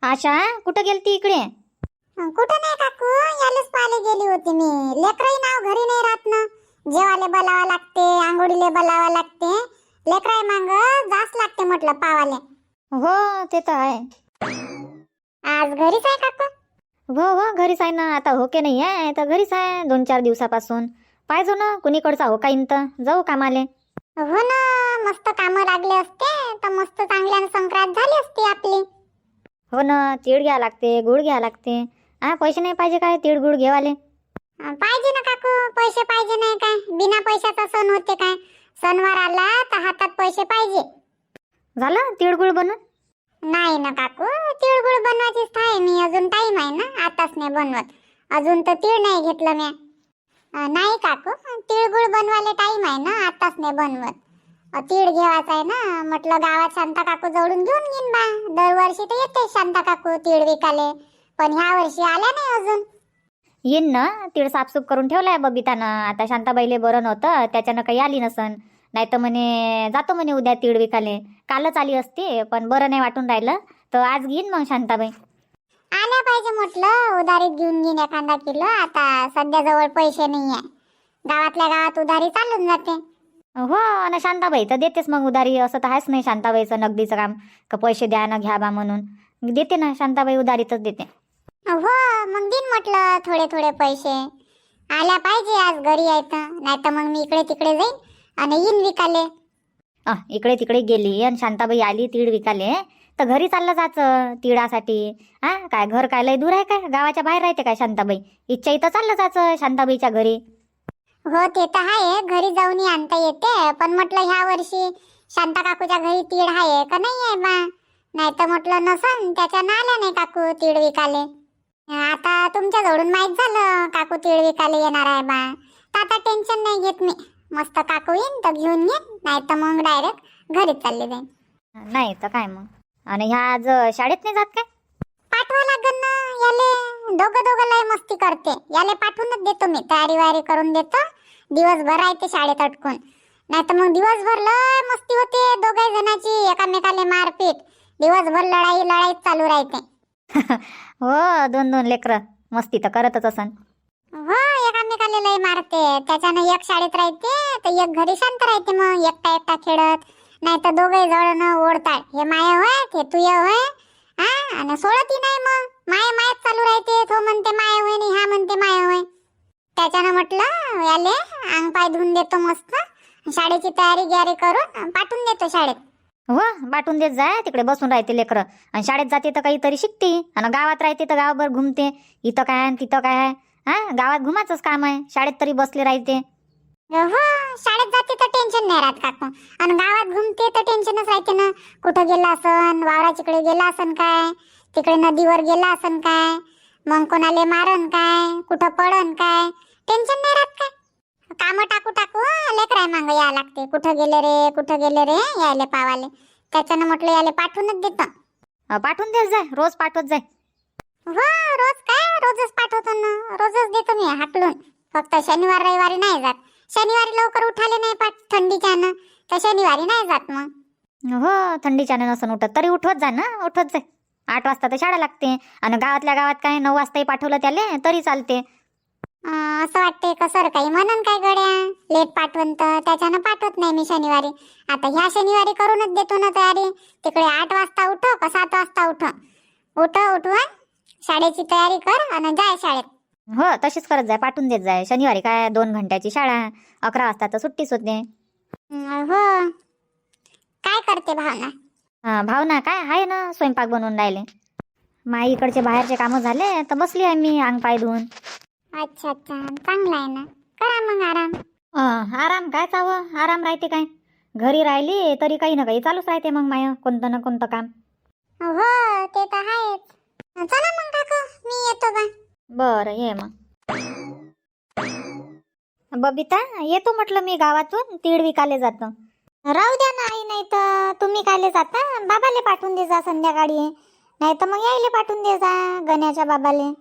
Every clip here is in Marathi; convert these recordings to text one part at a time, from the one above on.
आशा कुठं गेलती इकडे? कुठं नाही काकू, यालेच पाहायला गेली होती मी. लेकरही नाव घरी नाही राहत ना. जेवायला बोलावा लागते, आंघोळीले बोलावा लागते. लेकराई मांग जास लागते म्हटलं पावाले. हो ते तर आहे. आज घरीच आहे काकू? हो हो घरीच आहे ना. आता हो की नाही आहे तर घरीच आहे 2-4 दिवसापासून. पाहिजो ना कुणीकडचा हो काही तर जाऊ कामाले. हो ना, मस्त कामं लागले असते तर मस्त चांगल्यानं संक्रांत झाली असती आपली. हो ना, तीळ घ्या लागते, गुळ घ्या लागते. पैसे नाही पाहिजे काय तीळ गुळ घेवाले? पाहिजे ना काकू, पैसे पाहिजे नाही काय? बिना पैशाचा सण होते काय? सणवार आला तर हातात पैसे पाहिजे. झालं तीळ गुळ बनून? नाही ना काकू, तिळगुळ बनवायचीच आहे मी. अजून टाइम आहे ना, आताच नाही बनवत. अजून तर तीळ नाही घेतलं मी. नाही काकू, तिळगुळ बनवायला टाइम आहे ना, आताच नाही बनवत. तीळ घेवायचा आहे ना, म्हटलं गावात शांता काकू जवळून घेऊन येईन बा. दरवर्षी तर येते शांता काकू तीळ विकाले, पण ह्या वर्षी आल्या नाही अजून. येईन ना, तीळ साफसूफ करून ठेवलाय बबितानं. आता शांताबाईले बरं नव्हतं त्याच्यानं काही आली नसन. नाही तर म्हणे जातो म्हणे उद्या तीळ विकाले. कालच आली असते पण बरं नाही वाटून राहिलं तर आज घेईन मग शांताबाई. आल्या पाहिजे म्हटलं, उधारीत घेऊन घेईन एखादा किलो. आता सध्या जवळ पैसे नाही आहे. गावातल्या गावात उधारी चालून जाते. हो आणि शांताबाई तर देतेच मग उधारी. असं तर आहेच नाही शांताबाईचं नगदीचं काम का पैसे द्या ना घ्या बा म्हणून. देते ना शांताबाई, उधारीतच देते. हो मग दिन म्हटलं थोडे थोडे पैसे. आल्या पाहिजे आज घरी यायचं, नाही तर मग मी इकडे तिकडे जाईन आणि येईन विकाले. इकडे तिकडे गेली आणि शांताबाई आली तीळ विकाले तर घरी चाललं जायचं तिळासाठी. काय घर काय लय दूर आहे काय? गावाच्या बाहेर राहते काय शांताबाई? इच्छा इथं चाललं जायचं शांताबाईच्या घरी. हो ते तर आहे, घरी जाऊन आणता येते. पण म्हटलं ह्या वर्षी शांता काकूच्या घरी तीळ आहे का नाही आहे बा? नाही तर म्हटलं नसन त्याच्यानं आल्या नाही काकू तीळ विकाले. आता तुमच्या जवळून माहित झालं काकू तीळ विकाले येणार आहे बा, तर आता टेन्शन नाही घेत मी. मस्त काकू येईन तर घेऊन येईन, नाही तर मग डायरेक्ट घरीच चालले जाईन. नाही तर काय मग. आणि ह्या आज शाळेत नाही जात काय? पाठवा लागन ना याले. दोघं दोघं लय मस्ती करते. याले पाठवूनच देतो मी, तयारी वारी करून देतो. दिवसभर राहते शाळेत अटकून. नाही तर मग दिवसभर लय मस्ती होते दोघे जणांची, एकामेकाले मारपीट. दिवसभर लढाई लढाई चालू राहते. हो 2-2 लेकरं मस्ती तर करतच असन. हो एकामेकाले लय मारते. त्याच्यानं एक शाळेत राहते तर एक घरी शांत राहते. मग एकटा एकटा खेळत. नाही तर दोघे जण ओढतात, हे माया होय ते तुय होय. आणि सोडतही नाही. मग माया मायाच चालू राहते. तो म्हणते माया होय नाही, हा म्हणते माया होय. त्याच्यानं म्हटलं याले अंग पाय धुवून देतो मस्त. शाळेची तयारी ग्यारी करून पाठवून देतो शाळेत. हो बाटून देत जाय, तिकडे बसून राहते लेकरं. आणि शाळेत जाते तर काहीतरी शिकते आणि गावात राहते तर गावभर घुमते. इथं काय आणि तिथं काय आहे. गावात घुमाचंच काम आहे, शाळेत तरी बसले राहते. हो शाळेत जाते तर टेन्शन नाही राहत काकू. आणि गावात घुमते तर टेन्शनच राहते ना. कुठं गेला असन, वावराच्याकडे गेला असन काय, तिकडे नदीवर गेला असन काय, मग कोणाले मारन काय, कुठं पडन काय, टेन्शन नाही राहत काय. कामं टाकू टाकू लेकराय मागं यायला लागते. कुठं गेले रे कुठं गेले रे यायले पावाले. त्याच्यानं म्हटलं याले पाठवूनच देतो. पाठवून देत जाय, रोज पाठवत जाय. हो रोज काय, रोजच पाठवतो ना. रोजच देतो मी हाकलून. फक्त शनिवार रविवारी नाही जात. शनिवारी लवकर उठाले नाही पाठ थंडीच्यानं, तर शनिवारी नाही जात मग. हो थंडीच्यानं नसन उठत तरी उठवत जा ना, उठवत जाय. 8 वाजता तर शाळा लागते. आणि गावातल्या गावात काय 9 वाजताही पाठवलं त्याले तरी चालते. असं वाटते कसं काही म्हणून काय गड्या लेट पाठवून, तर त्याच्यानं पाठवत नाही मी शनिवारी. आता ह्या शनिवारी करूनच देतो ना तयारी. तिकडे 8 वाजता उठव का 7 वाजता उठवून शाळेची तयारी कर आणि जाय शाळेत. हो तशीच करत जाय, पाठवून देत जाय. शनिवारी काय 2 घंट्याची शाळा, 11 वाजता तर सुट्टीच होते. हो काय करते भावना? भावना काय आहे ना, स्वयंपाक बनवून राहिले. माई इकडचे बाहेरचे कामं झाले तर बसली आहे मी अंग पाय धुवून. अच्छा अच्छा चांगला आहे ना. करा मग आराम. आराम काय चावं, आराम राहते काय. घरी राहिली तरी काही ना काही चालूच राहते मग माय कोणतं ना कोणतं काम. हो ते तर आहेच. चला मग काकू मी येतो बा. बरं ये मग. बबिता येतो म्हटलं मी गावातून, तीळ विकाले जातो. राहू द्या ना आई, नाही तर तुम्ही कायले जाता, बाबाले पाठवून दे जा संध्याकाळी. नाही तर मग यायले पाठवून दे जा गण्याच्या बाबाले.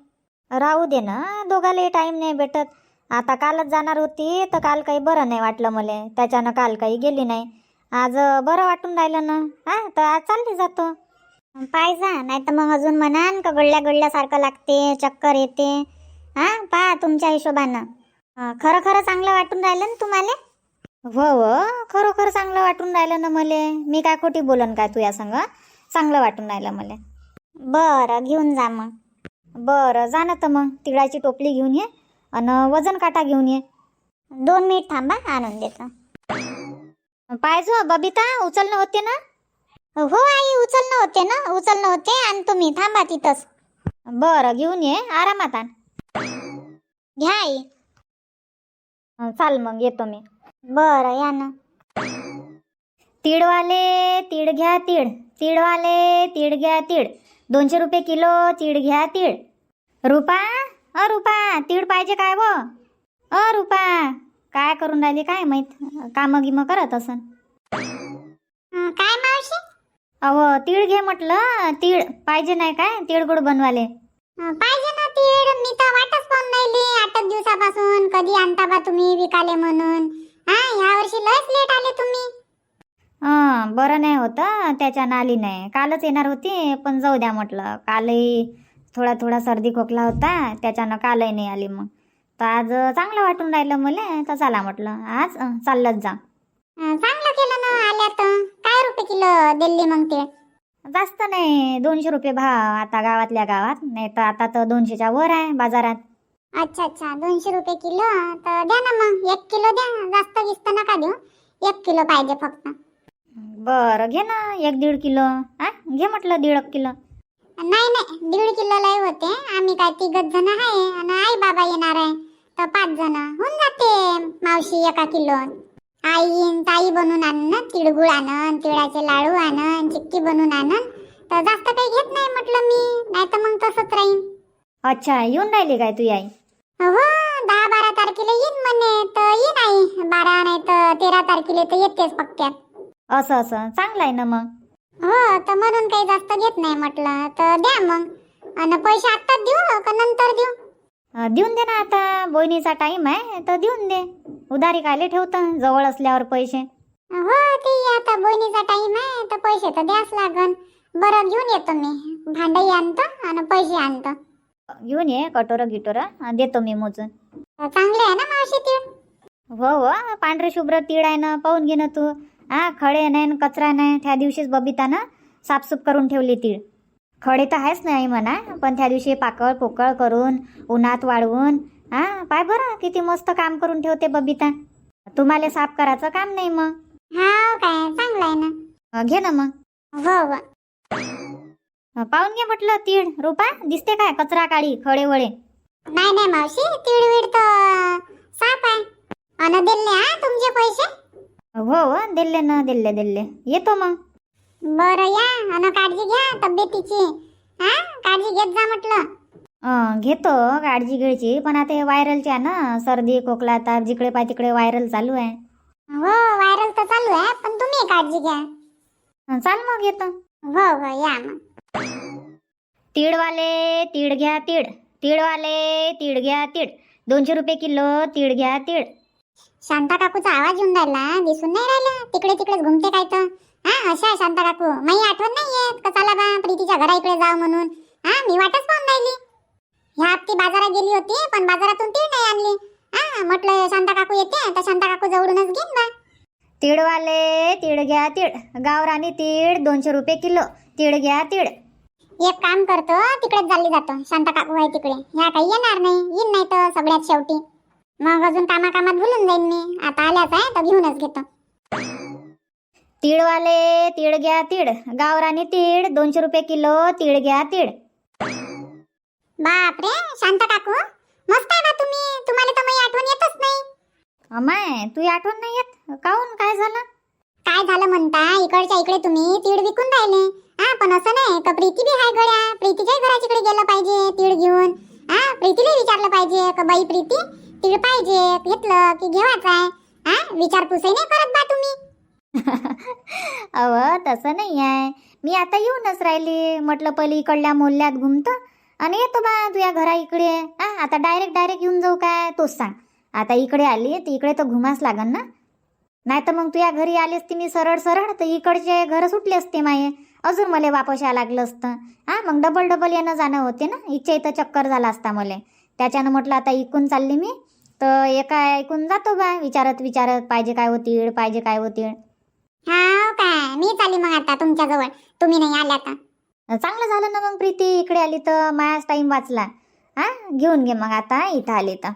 राहू दे ना, दोघाले टाइम नाही भेटत. आता कालच जाणार होती तर काल काही बरं नाही वाटलं मला, त्याच्यानं काल काही गेली नाही. आज बरं वाटून राहिलं ना, तर आज चालली जातो. पाहिजा, नाही तर मग अजून म्हणान का गळल्या गळल्यासारखं लागते, चक्कर येते. हा पहा तुमच्या हिशोबानं. खरं खरं चांगलं वाटून राहिलं ना तुम्हाला? हो हो, खरोखर चांगलं वाटून राहिलं ना मले. मी काय खोटी बोलन काय तुया संग? चांगलं वाटून राहिलं मला. बरं घेऊन जा मग. बरं जा ना तर मग तिळाची टोपली घेऊन ये आणि वजन काटा घेऊन ये. 2 मिनिट थांबा, आणून देतो. पाहिजो बबिता, उचलणं होते ना? हो आई, उचलणं होते ना, उचलणं होते. आणतो मी, थांबा तिथंच. बरं घेऊन ये, आरामात आण. घ्या आई. चाल मग येतो मी. बरं या ना. तीळवाले तीळ घ्या तीळ, तीळवाले तीळ घ्या तीळ, 200 रुपये किलो तीळ घ्या तीळ. रुपा, रुपा तीळ पाहिजे काय वो? रुपा काय करून राहिली काय माहित, कामं गिमं करत असन. काय मावशी? अहो तीळ घे म्हटलं, तीळ पाहिजे नाही काय तीळगुळ बनवाले? पाहिजे ना तीळ, मी तर वाटच पाहून राहिली 8 दिवसापासून. कधी आणता बा तुम्ही विकाले म्हणून. ह्या वर्षी लयच लेट आले तुम्ही. बरं नाही होतं त्याच्यानं आली नाही. कालच येणार होती पण जाऊ द्या म्हटलं, कालही थोडा सर्दी खोकला होता त्याच्यानं कालही नाही आली. मग तर आज चांगलं वाटून राहिलं मला, तर चला म्हटलं आज चाललंच जा. चांगलं केलं ना आल्या तर. काय रुपये किलो दिल्ली मग तीळ? जास्त नाही, 200 रुपये भाव आता गावातल्या गावात. नाही तर आता तर 200च्या वर आहे बाजारात. अच्छा 200 रुपये किलो. तर द्या ना मग 1 किलो द्या. जास्त गिस्त नका देऊ, 1 किलो पाहिजे फक्त. बरं घे ना 1-1.5 किलो. घे म्हटलं 1.5 किलो. नाही 1.5 किलो लय होते. आम्ही काय 3 जण आहे आणि आई बाबा येणार आहे, तर 5 जण होऊन जाते मावशी 1 किलो. आई ताई बनवून आणन, तिळगुळ आणन, तिळाचे लाडू आणन, चिक्की बनवून आणन. तर जास्त काही घेत नाही म्हटलं मी, नाही तर मग तसंच राहीन. अच्छा येऊन राहिली काय तू आई? हो 10-12 तारखेला येईन म्हणे, तर येईन आई. 12 नाही तर 13 तारखेला तर येतेच पक्क्यात. असं चांगलं आहे ना मग. हो तर म्हणून काही जास्त घेत नाही म्हटलं. तर द्या मग. आणि पैसे आत्ताच देऊ का नंतर देऊ? देऊन दे ना, आता बोहिणीचा टाइम आहे तर देऊन दे. उधारी कायले ठेवतं जवळ असल्यावर पैसे? हो ते आता बहिणीचा टाइम आहे तर पैसे तर द्याच लागन. बरं घेऊन येतो मी, भांडई आणतो आणि पैसे आणतो. घेऊन ये कटोरं गिटोरं, देतो मी मोजून. चांगले आहे ना मावशी तीळ? हो पांढरे शुभ्र तीळ आहे ना, पाहून घे ना तू. खडे नाही कचरा नाही. त्या दिवशीच बबितानं साफसूफ करून ठेवली तीळ. खडे तर आहेच नाही म्हणा, पण त्या दिवशी पाकळ पोकळ करून उन्हात वाळवून पाय बरं किती मस्त काम करून ठेवते बबिता. तुम्हाला साफ करायचं काम नाही मग. हा काय चांगलं आहे ना. घे ना मग. हो पाहून घे म्हटलं तीळ. रुपा दिसते काय कचरा काळी खडे वळे? नाही मावशी, तीळ तर साफ आहे. आणि दिले तुमचे पैसे? हो दिले येतो मग. बरं या आणि काळजी घ्या तब्येतीची. काळजी घेत जा म्हटलं. घेतो काळजी घ्यायची, पण आता हे व्हायरलच्या ना, सर्दी खोकला ताप जिकडे पाय तिकडे व्हायरल चालू आहे. हो व्हायरल तर चालू आहे, पण तुम्ही काळजी घ्या. चाल मग येतो. हो या मग. तीळवाले तीळ घ्या तीळ, तीळवाले तीळ घ्या तीळ, 200 रुपये किलो तीळ घ्या तीळ. शांता काकूचा आवाज येऊन राहिला, दिसून नाही राहिला. तिकडेच घुमते काय तर. अशा शांता काकू माझी आठवण नाही येत का चला बा प्रीतीच्या घरा इकडे जाऊ म्हणून. मी वाटच पाहून राहिली. ह्या हप्ती बाजारात गेली होती पण बाजारातून तीळ नाही आणली. म्हटलं शांता काकू येते तर शांता काकू जवळूनच घेईन बा. तीळवाले तीळ घ्या तीळ, गावरानी तीळ 200 रुपये किलो तीळ घ्या तीळ. एक काम करतो, तिकडेच चालली जातो. शांता काकू आहे तिकडे. ह्या काही येणार नाही, येईन नाही तर सगळ्यात शेवटी. मग अजून कामात भुलून जाईन मी. आता आल्याच आहे तर घेऊनच घेतो. तीळवाले तीळ घ्या तीळ, गावरानी तीळ 200 रुपये किलो तीळ घ्या तीळ. बापरे शांता काकू मस्त आहे बा तुम्ही. तुम्हाला तर माझी आठवण येतच नाही. अमाय तुझी आठवण नाही येत काहून? काय झालं? काय झालं म्हणता, इकडच्या इकडे तुम्ही तीळ विकून राहिले. पण असं नाही का प्रीती बी हाय गड्या. प्रीतीच्याही घराच्याकडे गेलं पाहिजे तीळ घेऊन. प्रीतीला विचारलं पाहिजे का बाई प्रीती तीळ पाहिजे, घेतलं की घेवायचं आहे. विचारपूसही नाही करत बा तुम्ही. अव तसं नाही आहे. मी आता येऊनच राहिली, म्हटलं पहिले इकडल्या मोहल्ल्यात घुमतो आणि येतो बा तुझ्या घरा इकडे. आता डायरेक्ट येऊन जाऊ काय तोच सांग. आता इकडे आली तर इकडे तर घुमाच लागन ना. नाही तर मग तुझ्या घरी आली असती मी सरळ तर इकडचे घर सुटले असते माये. अजून मला वापस यायला लागलं असतं. मग डबल डबल येणं जाणं होते ना. इच्छा इथं चक्कर झाला असता मला. त्याच्यानं म्हटलं आता इकून चालली मी तर एका ऐकून जातो बा, विचारत विचारत पाहिजे काय होतील पाहिजे काय होतील. हा काय मी चालली मग आता तुमच्याजवळ, तुम्ही नाही आल्या तर. चांगलं झालं ना मग प्रीती, इकडे आली तर मायाच टाइम वाचला. घेऊन घे मग आता इथं आली तर.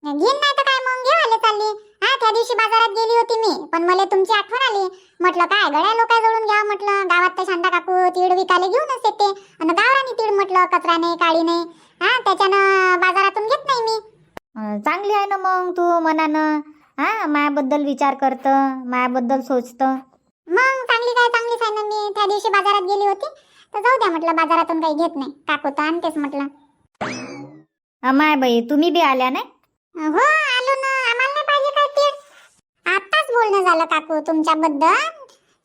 घेईन नाही तर काय मग घेवाले चालली. त्या दिवशी बाजारात गेली होती मी, पण मला तुमची आठवण आली. म्हटलं काय गड्या लोकांजवळून घ्या म्हटलं, गावात तर शांता काकू तीळ विकायला घेऊनच येते आणि गावरानी तीळ म्हटलं, कचरा नाही काळी नाही. त्याच्यानं बाजारातून घेत नाही मी. चांगली आहे ना मग तू मनानं. मायाबद्दल विचार करतं, मायाबद्दल सोचतं. मग चांगली काय चांगलीच आहे ना मी. त्या दिवशी बाजारात गेली होती तर जाऊ द्या म्हटलं, बाजारातून काही घेत नाही, काकू तर आणतेच म्हटलं. माय बाई तुम्ही बी आल्या नाही. हो आलो ना, आम्हाला नाही पाहिजे काय तीळ. आताच बोलणं झालं काकू तुमच्याबद्दल,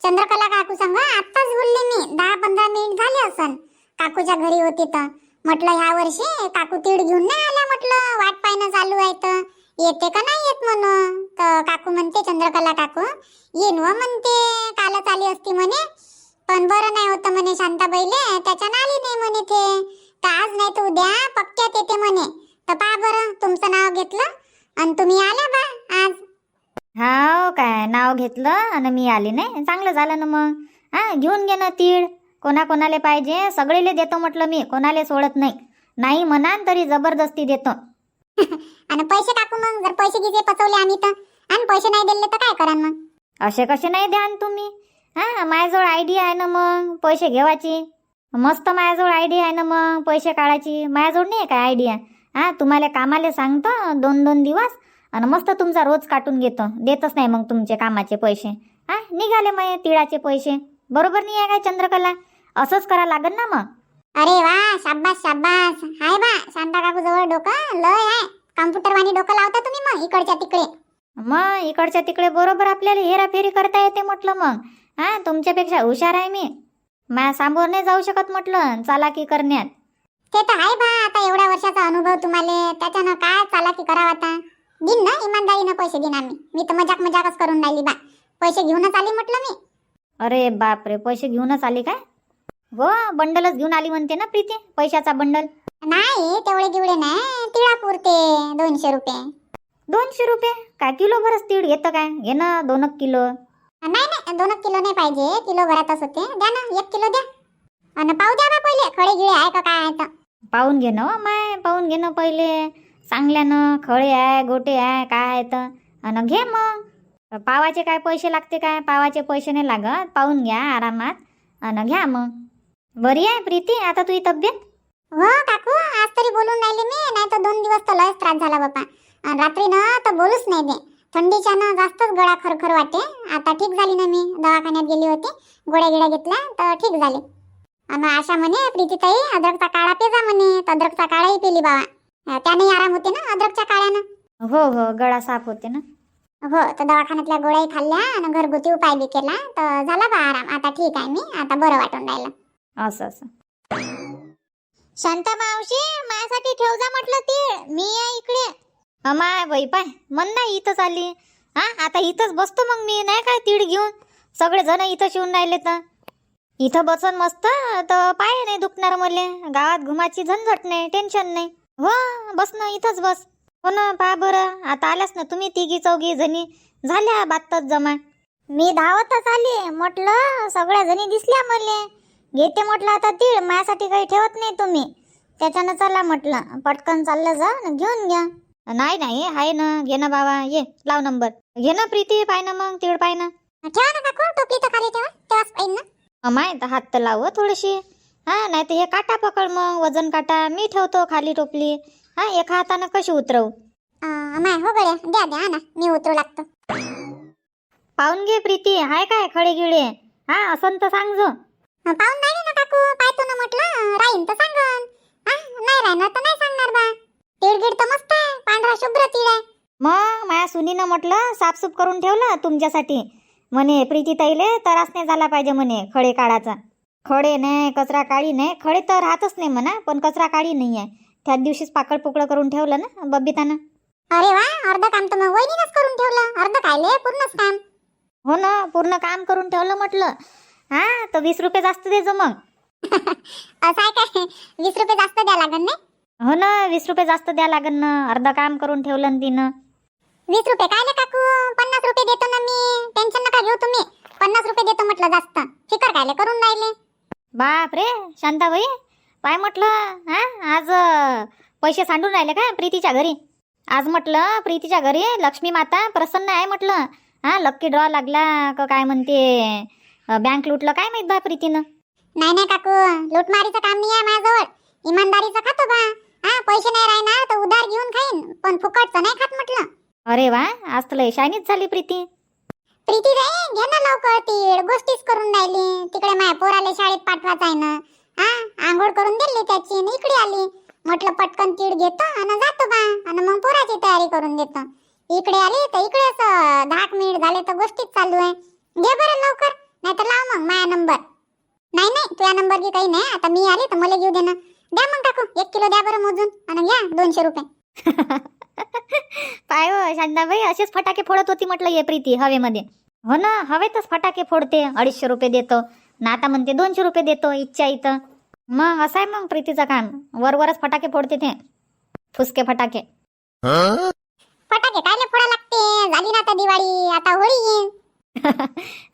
चंद्रकला काकू संग आताच बोलले मी. 10-15 मिनिट झाले असन. काकूच्या घरी होती तर म्हटलं ह्या वर्षी काकू तीळ घेऊन नाही आल्या म्हटलं, वाट पाहणं चालू आहे तर येते का नाही येत म्हणून. तर काकू म्हणते चंद्रकला काकू येईन व म्हणते, कालच आली असती म्हणे पण बरं नाही होतं म्हणे शांताबाईले, त्याच्यानं आली नाही म्हणे ते. तर आज नाही तर उद्या पक्क्यात येते म्हणे. तर पहा बरं तुमचं नाव घेतलं आणि तुम्ही आल्या बा आज. हाव काय नाव घेतलं आणि मी आली नाही. चांगलं झालं ना मग. घेऊन घे ना तीळ, कोणाकोणाला पाहिजे सगळेले देतो म्हटलं मी, कोणाला सोडत नाही. नाही म्हणान तरी जबरदस्ती देतो. आणि पैसे टाकू मग, जर पैसे गिजे पचवले आम्ही तर, आणि पैसे नाही दिले तर काय करा मग. असे कसे नाही द्यान तुम्ही. माझ्याजवळ आयडिया आहे ना मग पैसे घेवायची. मस्त माझ्याजवळ आयडिया आहे ना मग पैसे काढायची. माझ्याजवळ नाही काय आयडिया. तुम्हाला कामाला सांगतो 2-2 दिवस आणि मस्त तुमचा रोज काटून घेतो. देतच नाही मग तुमचे कामाचे पैसे. निघाले मग तिळाचे पैसे. बरोबर नाही आहे काय चंद्रकला? असंच करा लागेल ना मग. अरे वा, शाबास शाबास. हाय बा शांता काकू जवळ डोकं लय आहे. कॉम्प्युटर वाणी डोकं लावता तुम्ही मग इकडच्या तिकडे. मग इकडच्या तिकडे बरोबर आपल्याला हेराफेरी करता येते म्हटलं मग. तुमच्यापेक्षा हुशार आहे मी. माझ्या सामोर नाही जाऊ शकत म्हटलं चालाकी करण्यात. ते तर आहे बा, आता एवढ्या वर्षाचा अनुभव तुम्हाला, त्याच्यानं काय चालाकी करावं आता. दिन ना इमानदारीनं पैसे दिन आम्ही. मी तर मजाकच करून राहिली बा. पैसे घेऊनच आली म्हटलं मी. अरे बापरे, पैसे घेऊनच आली काय? हो बंडलच घेऊन आली म्हणते ना प्रीती, पैशाचा बंडल. नाही तेवढे गिवडे नाही, तिळापुरते 200 रुपये. 200 रुपये काय? किलो भरच तीळ घेतं काय? घे ना 2 किलो. नाही 2 किलो नाही पाहिजे, किलो भरातच होते. द्या ना 1 किलो द्या. आणि पाहू द्या बा पहिले खडे गिळे आहे का काय आहे तर. पाहून घे ना माय, पाहून घे ना पहिले चांगल्यानं. खळे आहे गोटे आहे काय आहे तर, आणि घे मग. पावाचे काय पैसे लागते काय? पावाचे पैसे नाही लागत. पाहून घ्या आरामात आणि घ्या मग. बरी आहे प्रीती आता तुझी तब्येत? हो काकू, आज तरी बोलून राहिले मी, नाही तर 2 दिवस तर लयच त्रास झाला बापा. रात्री ना तर बोलूच नाही दे. थंडीच्या ना जास्तच गळा खरखर वाटे. आता ठीक झाली ना, मी दवाखान्यात गेली होती, गोळ्या गिळ्या घेतल्या तर ठीक झाले. आणि आशा म्हणे प्रीतीताई अद्रकचा काढा पेजा म्हणे, तर अद्रकचा काढाही पेली बाबा. त्याने आराम होते ना अद्रकच्या काढ्यानं. हो गळा साफ होते ना. हो, तर दवाखान्यातल्या गोळ्याही खाल्ल्या आणि घरगुती उपाय बी केला तर झाला बा आराम. आता ठीक आहे मी, आता बरं वाटून राहिलं. असं शांता मावशी माझ्यासाठी ठेव जा म्हटलं तीळ, मी आहे इकडे. अमाय बाई पाय मन नाही इथंच आली. आता इथंच बसतो मग मी, नाही काय तीळ घेऊन. सगळे जण इथं शिवून राहिले तर इथं बसन मस्त, तर पाय नाही दुखणार मले. गावात घुमाची झंझट नाही, टेन्शन नाही. हो बस ना इथंच बस. हो ना, पहा बरं आता आल्यास ना तुम्ही 3-4 जणी झाल्या बातच जमा. मी धावतच आली, म्हटलं सगळ्या जणी दिसल्या मले. घेते म्हटलं आता तीळ, माझ्यासाठी काही ठेवत नाही तुम्ही. त्याच्यानं चला म्हटलं पटकन चाललं जा घेऊन घ्या. नाही आहे ना, घे ना बाबा, ये लाव नंबर. घे ना प्रीती, पाय ना मग तीळ पाय ना. ठेवा ना काकू, टोपली तर खाली ठेवा, तेव्हाच पाहिजे ना. अमाय तर हात तर लाव थोडीशी. नाही तर हे काटा पकड मग, वजन काटा मी ठेवतो खाली टोपली. एका हातानं कशी उतरवू? अमाय हो गड्या, द्या ना, मी उतरू लागतो. पाहून घे प्रीती, हाय काय खडे गिळे? असं तर सांग जो. पाहून राहिले ना काकू, पाहतो ना म्हटलं, राहीन तर सांगन. नाही राहणार तर नाही सांगणार बा. तीळ गिड तर मस्त आहे, पांढरा शुभ्र तीळ आहे. मग माझ्या सुनीनं म्हटलं साफसूफ करून ठेवलं तुमच्यासाठी. म्हणे प्रीती ताईले त्रास नाही झाला पाहिजे म्हणे खडे काढाचा. खडे नाही, कचरा काळी नाही. खडे तर राहतच नाही म्हणा, पण कचरा काळी नाही आहे. त्याच दिवशीच पाकड पुकड करून ठेवलं ना बबितानं. अरे वा, अर्ध काम तर मग वहिनीनंच करून ठेवलं. अर्ध कायले, पूर्णच काम. हो ना, पूर्ण काम करून ठेवलं म्हटलं. हा तर 20 रुपये जास्त देजो मग. असं आहे काय? 20 रुपये जास्त द्या लागन नाही? हो ना, 20 रुपये जास्त द्या लागन ना, अर्ध काम करून ठेवलं ना तिनं. 20 रुपये काय काकू? 50 रुपये देतो ना मी, टेन्शन नका घेऊ तुम्ही. 50 रुपये देतो म्हटलं जास्त, फिकर कायले करून राहिले. बाप रे शांताबाई, काय म्हटलं हा आज पैसे सांडून राहिले काय प्रीतीच्या घरी? आज म्हटलं प्रीतीच्या घरी लक्ष्मी माता प्रसन्न आहे म्हटलं. हा लक्की ड्रॉ लागला का काय म्हणते, बँक लुटलं काय माहित बा प्रीतीनं. नाही नाही काकू, लूटमारीचं काम नाही आहे माझ्याजवळ, इमानदारीचं खातो बा. हा पैसे नाही राहणार तर उधार घेऊन खाईन, पण फुकटचं नाही खात म्हटलं. अरे वा, आज तर लय शायनीच झाली प्रीती. प्रीती रे, घे ना लवकर तीळ, गोष्टीच करून राहिली. तिकडे माझ्या पोराला शाळेत पाठवायचं आहे ना. हा आंघोळ करून दिली त्याची आणि इकडे आली. म्हटलं पटकन तीळ घेतो आणि जातो बा, आणि मग पोराची तयारी करून देतो. इकडे आली तर इकडे असं 10 मिनिट झाले तर गोष्टीच चालू आहे. घे बरं लवकर, नाही तर लाव मग माझा नंबर. नाही नाही, तुझा नंबर की काही नाही, आता मी आली तर मला घेऊ दे ना. द्या मग काकू, 1 किलो द्या बरं मोजून, आणि घ्या 200 रुपये. पाय हो शांताबाई, असेच फटाके फोडत होती म्हटलं ये प्रीती हवेमध्ये. हो ना, हवेतच फटाके फोडते. 250 रुपये देतो ना, आता म्हणते 200 रुपये देतो इच्छा इथं. मग असं आहे मग प्रीतीचं काम, वरवरच फटाके फोडते ते, फुसके फटाके. फटाके कायले फोडा लागते? झाली ना आता दिवाळी, आता होळी येईन.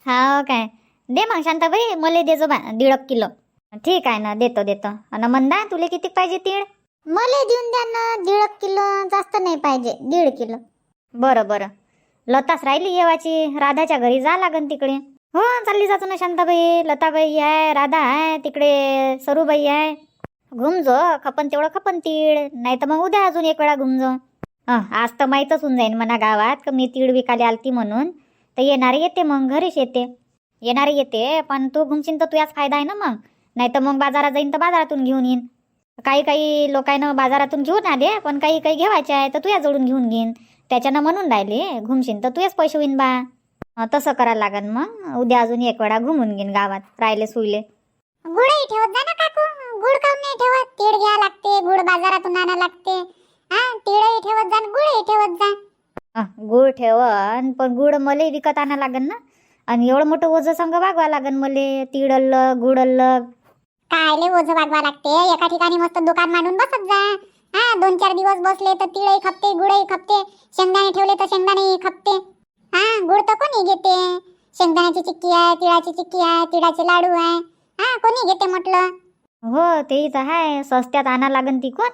हा काय, दे मग शांताबाई, मला देजो बा 1.5 किलो. ठीक आहे ना, देतो देतो. आणि मंदा तुला किती पाहिजे तीळ? मला देऊन द्या ना 1.5 किलो, जास्त नाही पाहिजे, 1.5 किलो. बरं बरं, लताच राहिली येवाची, राधाच्या घरी जा लागन तिकडे. हो चालली जातो ना शांताबाई, लताबाई आहे, राधा आहे तिकडे, सरूबाई आहे. घुमजो, खपन तेवढं खपन तीळ, नाही तर मग उद्या अजून एक वेळा घुमजो. आज तर माहीतच होऊन जाईन म्हणा गावात का मी तीळ विकायला आलती म्हणून. तर येणारे येते, मग घरीच येते. येणारे येते, पण तू घुमशील तर तुझ्याच फायदा आहे ना मग. नाही तर मग बाजारात जाईन तर बाजारातून घेऊन येईन. काही काही लोकांना बाजारातून घेऊन आले, पण काही काही घ्यायचे आहे तर तुझ्या जोडून घेऊन घेईन. त्याच्यानं म्हणून राहिले, घुमशील तर तुझेच पैसे होईन बा. तसं करायला लागन मग. उद्या अजून एक वेळा घुमून घेईन गावात, राहिले सुईले. गुडही ठेवत जा ना काकू. गुड काऊन नाही ठेवत? तीळ घ्या लागते, गुड बाजारातून आणा लागते. हा तीळही ठेवत जा, गुडही ठेवत जा. गुळ ठेवन, पण गुळ मले विकत आणा लागन ना. आणि एवढं मोठं ओझं संग वागवा लागन मले. तीळ अलग, गुळ अलग. कायले ओझं वागवा लागते? एका ठिकाणी मस्त दुकान मांडून बसत जा. हा 2-4 दिवस बसले तर तीळही खपते, गुडही खपते. शेंगदाणे ठेवले तर शेंगदाणे खपते. हा गुड तर कोणी घेते? शेंगदाण्याची चिक्की आहे, तिळाची चिक्की आहे, तिळाचे लाडू आहे. हा कोणी घेते म्हटलं. हो तेही तर आहे, स्वस्त्यात आणा लागन ती कोण.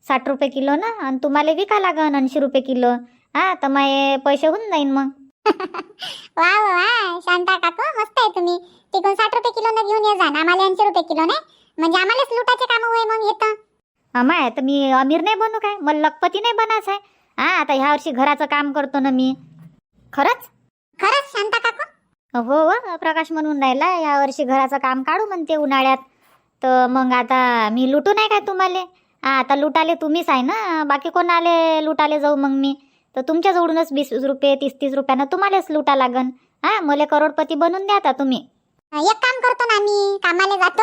60 रुपये किलो ना, आणि तुम्हाला विका लागन 80 रुपये किलो. हा तर माये पैसे होऊन जाईन मग. वा वा वा, शांता काकू मस्त आहे तुम्ही. तिकडून 60 रुपये किलो न घेऊन ये जा, आम्हाला 80 रुपये किलो नाही, म्हणजे आम्हालाच लुटाचे काम होय मग येतं. माय तर मी अमीर नाही बनू काय, मला लखपती नाही बनायचं आहे. हा आता ह्या वर्षी घराचं काम करतो ना मी. खरंच खरंच शांता काकू? हो हो, प्रकाश म्हणून राहिला ह्या वर्षी घराचं काम काढू म्हणते उन्हाळ्यात. तर मग आता मी लुटू नाही काय तुम्हाला? आता लुटाले तुम्हीच आहे ना, बाकी कोणाले लुटाले जाऊ मग मी? तर तुमच्या जवळूनच 20 रुपये 30-30 रुपयानं तुम्हालाच लुटा लागन. हा मला करोडपती बनवून द्या आता तुम्ही. एक काम करतो ना, मी कामाला जातो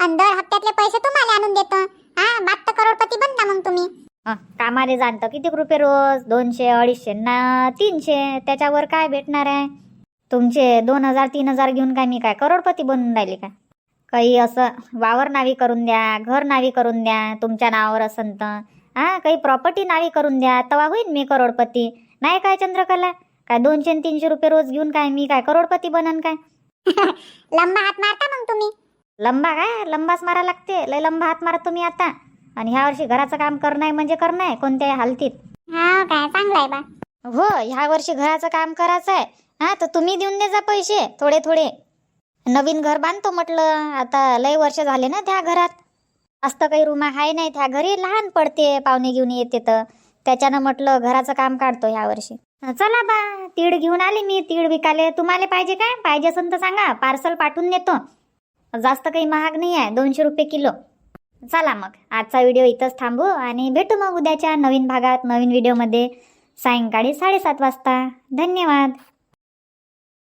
आणि दर हप्त्यातले पैसे तुम्हाला आणून देतो. हा बात तर करोडपती बनता मग तुम्ही. कामाले जाणतं किती रुपये रोज? 200, 250 ना 300, त्याच्यावर काय भेटणार आहे? तुमचे 2000 3000 घेऊन काय मी काय करोडपती बनून राहिले का? काही असं वावर नावी करून द्या, घर नावी करून द्या तुमच्या नावावर असन तर. हा काही प्रॉपर्टी नावी करून द्या, तेव्हा होईन मी करोडपती. नाही काय चंद्रकला, काय 200 300 रुपये रोज घेऊन काय मी काय करोडपती बनन काय? लंबा हात मारता मग तुम्ही? लंबा काय, लंबाच मारा लागते, लय लंबा हात मारा तुम्ही आता. आणि ह्या वर्षी घराचं काम करणं आहे म्हणजे करणं आहे कोणत्याही हालतीत. हा काय चांगलं आहे बा. हो ह्या वर्षी घराचं काम करायचं आहे. हा तर तुम्ही देऊन दे जा पैसे थोडे थोडे. नवीन घर बांधतो म्हटलं, आता लय वर्ष झाले ना त्या घरात. जास्त काही रूम आहे नाही त्या घरी, लहान पडते, पाहुणे घेऊन येते तर त्याच्यानं म्हटलं घराचं काम काढतो ह्या वर्षी. चला बा, तीळ घेऊन आले मी, तीळ विकाले. तुम्हाला पाहिजे काय? पाहिजे असेल तर सांगा, पार्सल पाठवून देतो. जास्त काही महाग नाही आहे, 200 रुपये किलो. चला मग आजचा व्हिडिओ इथंच थांबू आणि भेटू मग उद्याच्या नवीन भागात नवीन व्हिडिओमध्ये सायंकाळी 7:30 वाजता. धन्यवाद.